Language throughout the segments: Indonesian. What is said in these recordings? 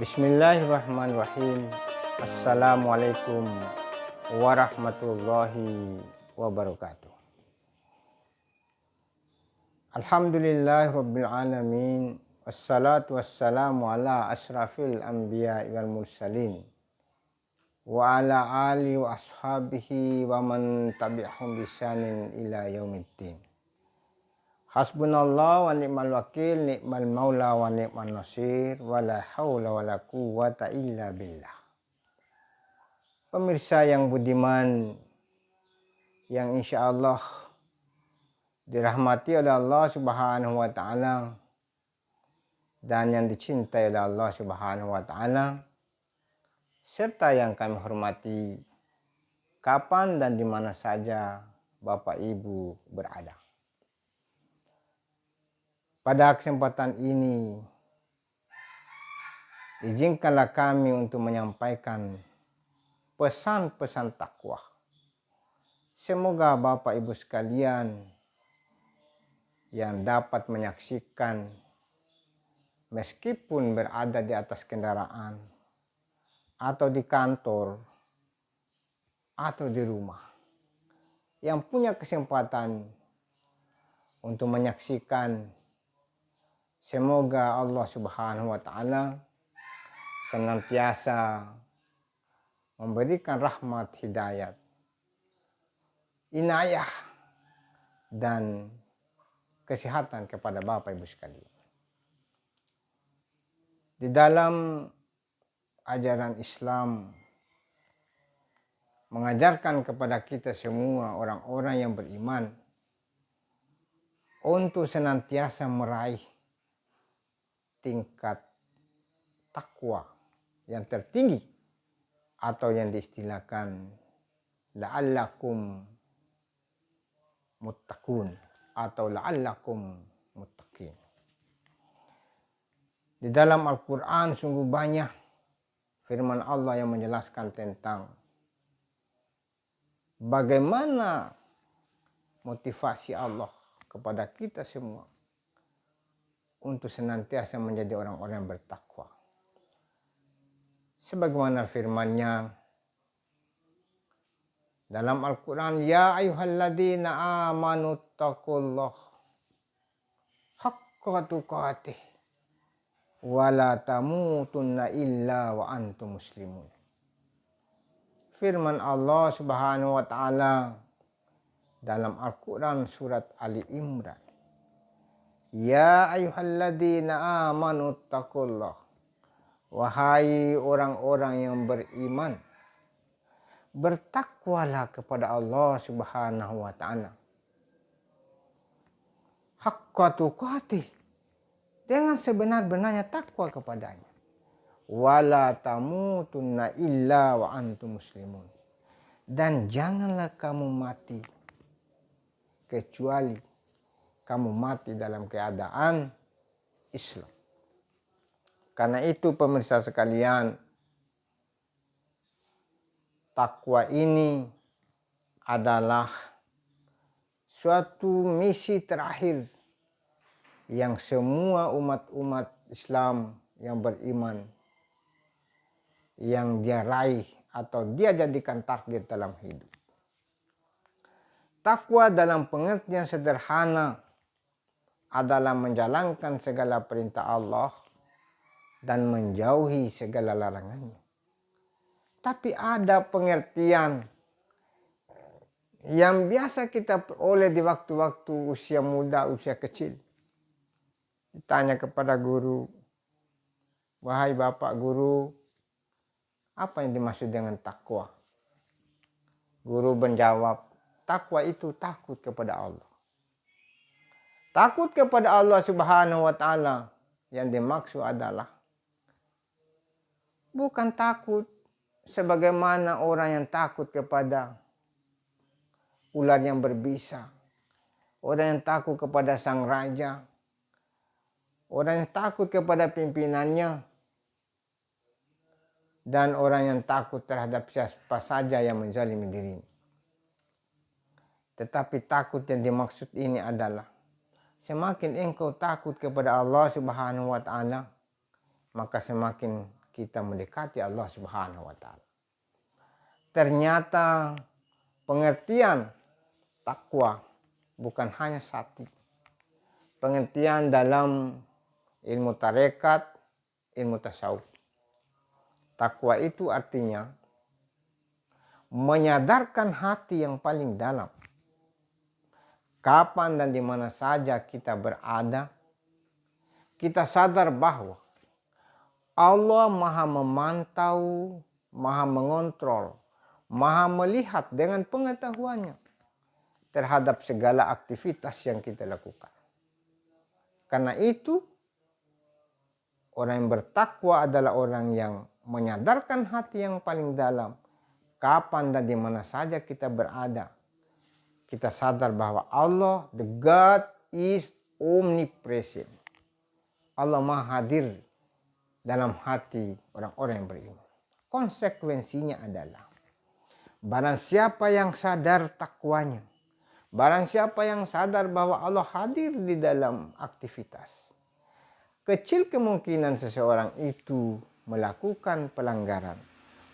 Bismillahirrahmanirrahim. Assalamualaikum warahmatullahi wabarakatuh. Alhamdulillahirabbil alamin. Wassalatu wassalamu ala asyrafil anbiya wal mursalin wa ala alihi wa ashabihi wa man tabi'ahum bisanin ila yaumiddin. Hasbunallah wa ni'mal wakil, ni'mal maula wa ni'man nasir, wa la haula wa la quwwata illa billah. Pemirsa yang budiman, yang insya Allah dirahmati oleh Allah Subhanahu wa ta'ala dan yang dicintai oleh Allah Subhanahu wa ta'ala, serta yang kami hormati kapan dan di mana saja Bapak Ibu berada. Pada kesempatan ini, izinkanlah kami untuk menyampaikan pesan-pesan takwa. Semoga Bapak Ibu sekalian yang dapat menyaksikan meskipun berada di atas kendaraan atau di kantor atau di rumah, yang punya kesempatan untuk menyaksikan, semoga Allah Subhanahu wa ta'ala senantiasa memberikan rahmat, hidayat, inayah, dan kesehatan kepada Bapak Ibu sekalian. Di dalam ajaran Islam mengajarkan kepada kita semua orang-orang yang beriman untuk senantiasa meraih tingkat takwa yang tertinggi atau yang diistilahkan la'allakum muttaqun atau la'allakum muttaqin. Di dalam Al-Quran sungguh banyak firman Allah yang menjelaskan tentang bagaimana motivasi Allah kepada kita semua untuk senantiasa menjadi orang-orang yang bertakwa. Sebagaimana firman-Nya dalam Al-Quran, ya ayyuhalladzina amanu taqullah haqqa tuqatih wa la tamutunna illa wa antum muslimun. Firman Allah Subhanahu wa ta'ala dalam Al-Quran surat Ali Imran, ya ayyuhalladzina amanu taqullah, wahai orang-orang yang beriman, bertakwalah kepada Allah Subhanahu wa ta'ala haqqa tuqatih, dengan sebenar-benarnya takwa kepadanya, wala tamutunna illa wa antum muslimun, dan janganlah kamu mati kecuali kamu mati dalam keadaan Islam. Karena itu pemirsa sekalian, takwa ini adalah suatu misi terakhir yang semua umat-umat Islam yang beriman yang dia raih atau dia jadikan target dalam hidup. Takwa dalam pengertian sederhana adalah menjalankan segala perintah Allah dan menjauhi segala larangannya. Tapi ada pengertian yang biasa kita peroleh di waktu-waktu usia muda, usia kecil. Ditanya kepada guru, wahai Bapak Guru, apa yang dimaksud dengan takwa? Guru menjawab, takwa itu takut kepada Allah. Takut kepada Allah Subhanahu wa ta'ala yang dimaksud adalah bukan takut sebagaimana orang yang takut kepada ular yang berbisa, orang yang takut kepada sang raja, orang yang takut kepada pimpinannya, dan orang yang takut terhadap siapa saja yang menzalimi dirinya. Tetapi takut yang dimaksud ini adalah semakin engkau takut kepada Allah Subhanahu wa ta'ala, maka semakin kita mendekati Allah Subhanahu wa Ta'ala. Ternyata pengertian takwa bukan hanya satu. Pengertian dalam ilmu tarekat, ilmu tasawuf. Takwa itu artinya menyadarkan hati yang paling dalam. Kapan dan di mana saja kita berada, kita sadar bahwa Allah Maha memantau, Maha mengontrol, Maha melihat dengan pengetahuannya terhadap segala aktivitas yang kita lakukan. Karena itu, orang yang bertakwa adalah orang yang menyadarkan hati yang paling dalam. Kapan dan di mana saja kita berada, kita sadar bahwa Allah, the God is omnipresent. Allah Maha hadir dalam hati orang-orang yang beriman. Konsekuensinya adalah, barang siapa yang sadar takwanya, barang siapa yang sadar bahwa Allah hadir di dalam aktivitas, kecil kemungkinan seseorang itu melakukan pelanggaran,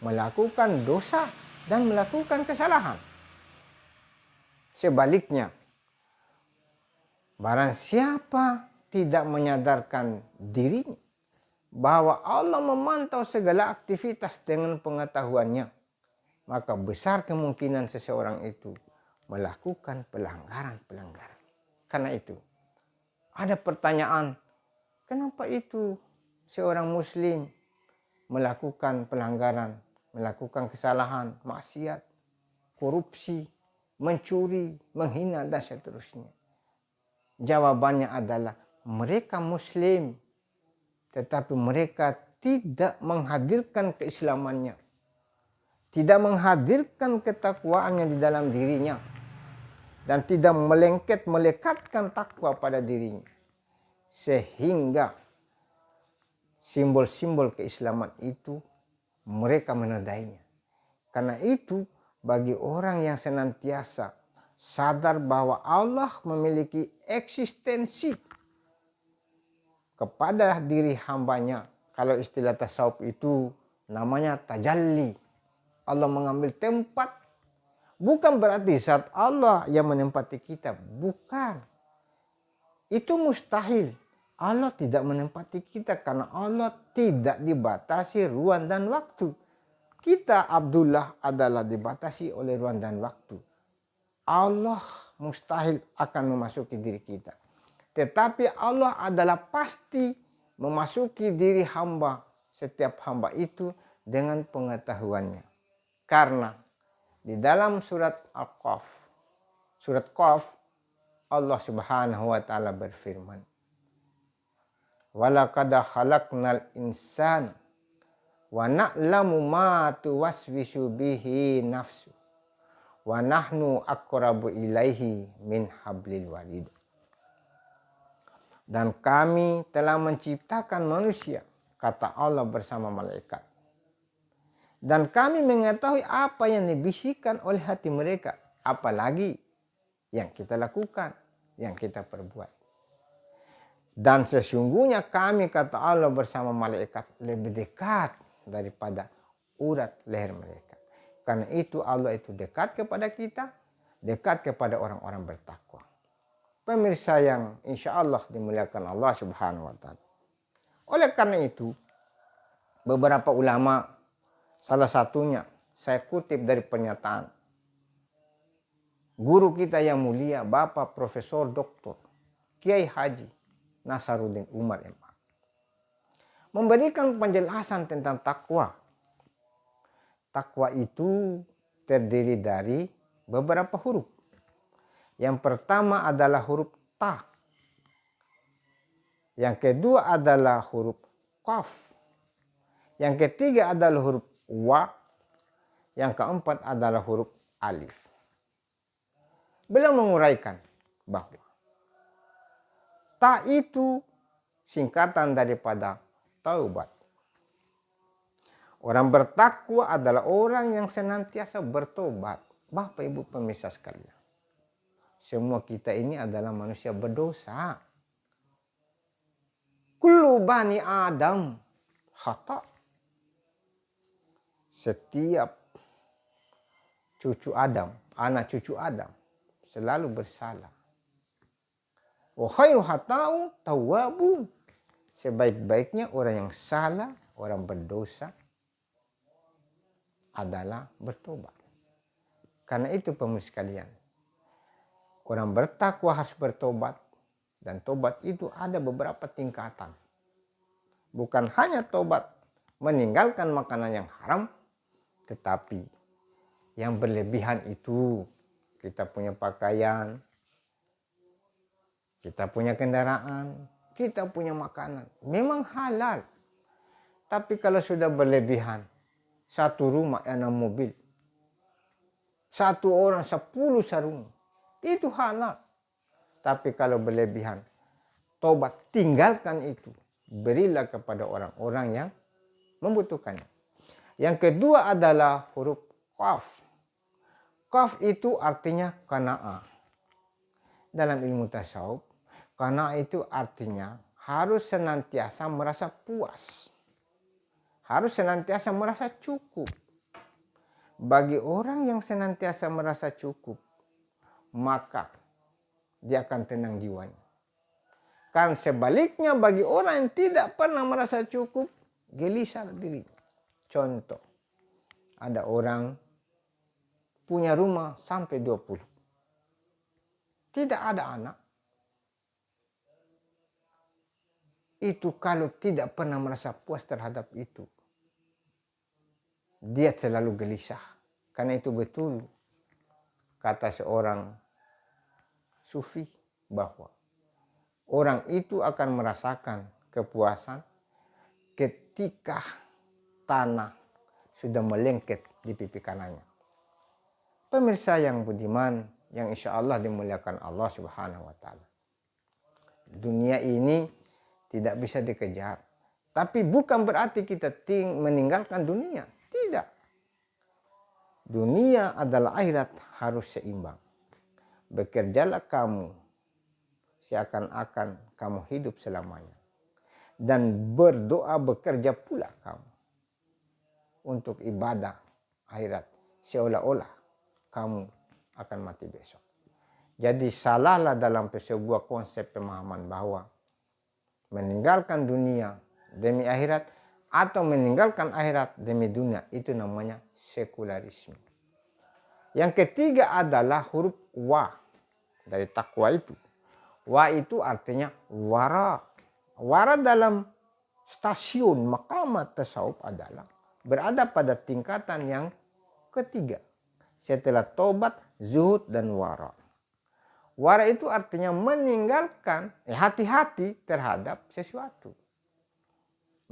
melakukan dosa, dan melakukan kesalahan. Sebaliknya, barang siapa tidak menyadarkan dirinya bahwa Allah memantau segala aktivitas dengan pengetahuannya, maka besar kemungkinan seseorang itu melakukan pelanggaran-pelanggaran. Karena itu, ada pertanyaan, kenapa itu seorang muslim melakukan pelanggaran, melakukan kesalahan, maksiat, korupsi, mencuri, menghina, dan seterusnya? Jawabannya adalah mereka muslim, tetapi mereka tidak menghadirkan keislamannya, tidak menghadirkan ketakwaannya di dalam dirinya, dan tidak melekatkan takwa pada dirinya, sehingga simbol-simbol keislaman itu mereka menodainya. Karena itu, bagi orang yang senantiasa sadar bahwa Allah memiliki eksistensi kepada diri hambanya, kalau istilah tasawuf itu namanya tajalli, Allah mengambil tempat, bukan berarti zat Allah yang menempati kita, bukan. Itu mustahil. Allah tidak menempati kita karena Allah tidak dibatasi ruang dan waktu. Kita Abdullah adalah dibatasi oleh ruang dan waktu. Allah mustahil akan memasuki diri kita. Tetapi Allah adalah pasti memasuki diri hamba, setiap hamba itu dengan pengetahuannya. Karena di dalam surat Al-Qaf, surat Qaf, Allah Subhanahu wa Ta'ala berfirman, "Walaqad khalaqnal insana wa na'lamu ma tuwaswisu bihi nafsu wa nahnu aqrabu ilaihi min hablil warid." Dan kami telah menciptakan manusia, kata Allah bersama malaikat. Dan kami mengetahui apa yang dibisikkan oleh hati mereka, apalagi yang kita lakukan, yang kita perbuat. Dan sesungguhnya kami, kata Allah bersama malaikat, lebih dekat daripada urat leher mereka. Karena itu Allah itu dekat kepada kita, dekat kepada orang-orang bertakwa. Pemirsa yang insya Allah dimuliakan Allah Subhanahu wa Ta'ala. Oleh karena itu, beberapa ulama, salah satunya saya kutip dari pernyataan guru kita yang mulia, Bapak Profesor Dr. Kiai Haji Nasaruddin Umar MA, memberikan penjelasan tentang takwa. Takwa itu terdiri dari beberapa huruf. Yang pertama adalah huruf ta. Yang kedua adalah huruf qaf. Yang ketiga adalah huruf wa. Yang keempat adalah huruf alif. Beliau menguraikan bahwa ta itu singkatan daripada taubat. Orang bertakwa adalah orang yang senantiasa bertobat. Bapak Ibu pemirsa sekalian, semua kita ini adalah manusia berdosa. Kullu bani Adam khata. setiap cucu Adam, anak cucu Adam selalu bersalah. Wa khairu hata'u tawwabun. Sebaik-baiknya orang yang salah, orang berdosa adalah bertobat. Karena itu pemirsa sekalian, orang bertakwa harus bertobat. Dan tobat itu ada beberapa tingkatan. Bukan hanya tobat meninggalkan makanan yang haram, tetapi yang berlebihan itu, kita punya pakaian, kita punya kendaraan, kita punya makanan, memang halal. Tapi kalau sudah berlebihan, satu rumah 6 mobil, satu orang 10 sarung, itu halal. Tapi kalau berlebihan, tobat, tinggalkan itu. Berilah kepada orang-orang yang membutuhkannya. Yang kedua adalah huruf qaf. Qaf itu artinya qanaah. Dalam ilmu tasawuf, qanaah itu artinya harus senantiasa merasa puas. Harus senantiasa merasa cukup. Bagi orang yang senantiasa merasa cukup, maka dia akan tenang jiwanya. Kan sebaliknya bagi orang yang tidak pernah merasa cukup, gelisah dirinya. Contoh, ada orang punya rumah sampai 20. Tidak ada anak. Itu kalau tidak pernah merasa puas terhadap itu, dia selalu gelisah. Karena itu betul kata seorang sufi bahwa orang itu akan merasakan kepuasan ketika tanah sudah melengket di pipi kanannya. Pemirsa yang budiman, yang insya Allah dimuliakan Allah Subhanahu wa Ta'ala. Dunia ini tidak bisa dikejar, tapi bukan berarti kita meninggalkan dunia. Tidak. Dunia adalah akhirat, harus seimbang. Bekerjalah kamu seakan-akan kamu hidup selamanya. Dan berdoa bekerja pula kamu untuk ibadah akhirat, seolah-olah kamu akan mati besok. Jadi salahlah dalam sebuah konsep pemahaman bahwa meninggalkan dunia demi akhirat atau meninggalkan akhirat demi dunia, itu namanya sekularisme. Yang ketiga adalah huruf wa. Dari takwa itu. Wa itu artinya wara. Wara dalam stasiun maqamat tasawuf adalah berada pada tingkatan yang ketiga. Setelah tobat, zuhud, dan wara. Wara itu artinya meninggalkan, hati-hati terhadap sesuatu.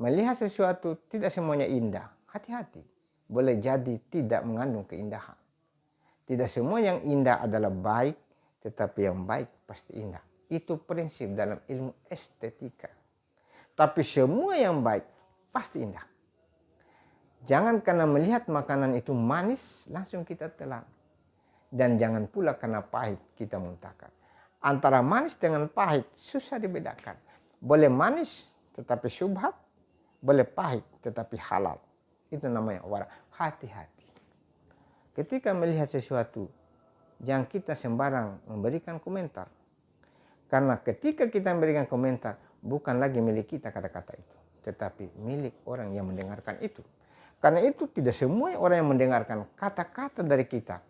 Melihat sesuatu tidak semuanya indah. Hati-hati. Boleh jadi tidak mengandung keindahan. Tidak semua yang indah adalah baik, tetapi yang baik pasti indah. Itu prinsip dalam ilmu estetika. Tapi semua yang baik pasti indah. Jangan karena melihat makanan itu manis langsung kita telan. Dan jangan pula karena pahit kita muntahkan. Antara manis dengan pahit susah dibedakan. Boleh manis tetapi syubhat, boleh pahit tetapi halal. Itu namanya wara. Hati-hati. Ketika melihat sesuatu, jangan kita sembarang memberikan komentar. Karena ketika kita memberikan komentar, bukan lagi milik kita kata-kata itu, tetapi milik orang yang mendengarkan itu. Karena itu tidak semua orang yang mendengarkan kata-kata dari kita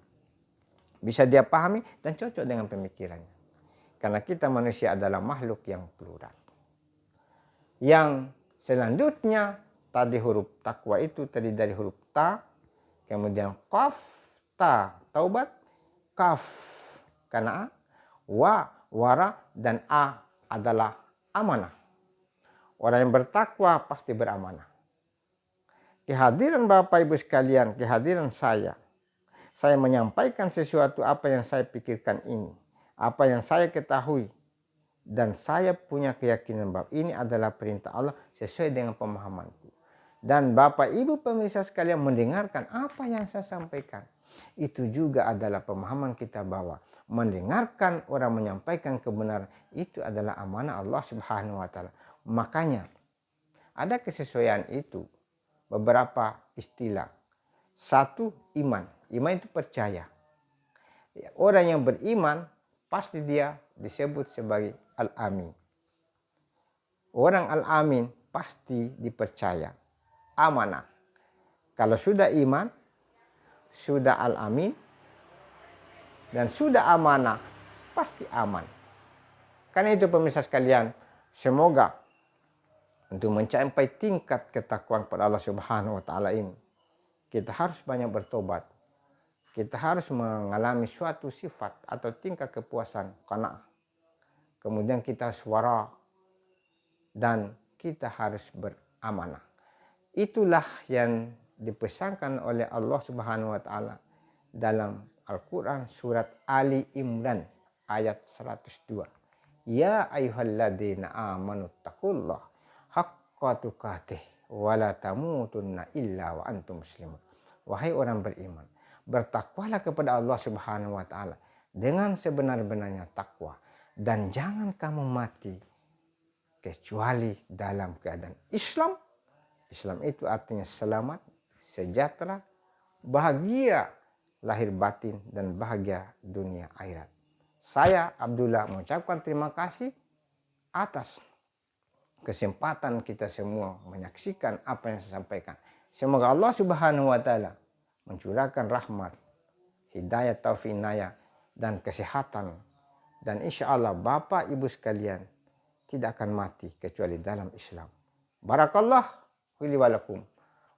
bisa dia pahami dan cocok dengan pemikirannya. Karena kita manusia adalah makhluk yang plural. Yang selanjutnya, tadi huruf takwa itu tadi dari huruf ta, kemudian qaf, ta, taubat, kaf, qanaah, wa, wara, dan a adalah amanah. Orang yang bertakwa pasti beramanah. Kehadiran Bapak Ibu sekalian, kehadiran saya menyampaikan sesuatu apa yang saya pikirkan ini, apa yang saya ketahui, dan saya punya keyakinan bahwa ini adalah perintah Allah sesuai dengan pemahamanku. Dan Bapak Ibu pemirsa sekalian mendengarkan apa yang saya sampaikan. Itu juga adalah pemahaman kita bahwa mendengarkan orang menyampaikan kebenaran itu adalah amanah Allah Subhanahu wa Ta'ala. Makanya ada kesesuaian itu, beberapa istilah Satu, iman. Iman itu percaya. Orang yang beriman pasti dia disebut sebagai al-amin. Orang al-amin pasti dipercaya, amanah. Kalau sudah iman, sudah al-amin, dan sudah amanah, pasti aman. Karena itu pemirsa sekalian, semoga untuk mencapai tingkat ketakwaan kepada Allah Subhanahu wa taala ini, kita harus banyak bertobat. Kita harus mengalami suatu sifat atau tingkat kepuasan qanaah. Kemudian kita harus wara dan kita harus beramanah. Itulah yang dipesankan oleh Allah Subhanahu wa taala dalam Al-Qur'an surat Ali Imran ayat 102. Ya ayyuhalladzina amanu taqullaha haqqa tuqatih wa la tamutunna illa wa antum muslimun. Wahai orang beriman, bertakwalah kepada Allah Subhanahu wa taala dengan sebenar-benarnya takwa, dan jangan kamu mati kecuali dalam keadaan Islam. Islam itu artinya selamat, sejahtera, bahagia lahir batin, dan bahagia dunia akhirat. Saya Abdullah mengucapkan terima kasih atas kesempatan kita semua menyaksikan apa yang saya sampaikan. Semoga Allah Subhanahu wa taala mencurahkan rahmat, hidayah, taufik, inayah, dan kesehatan, dan insya Allah Bapak Ibu sekalian tidak akan mati kecuali dalam Islam. Barakallah li wa lakum.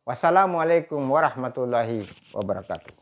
Wassalamualaikum warahmatullahi wabarakatuh.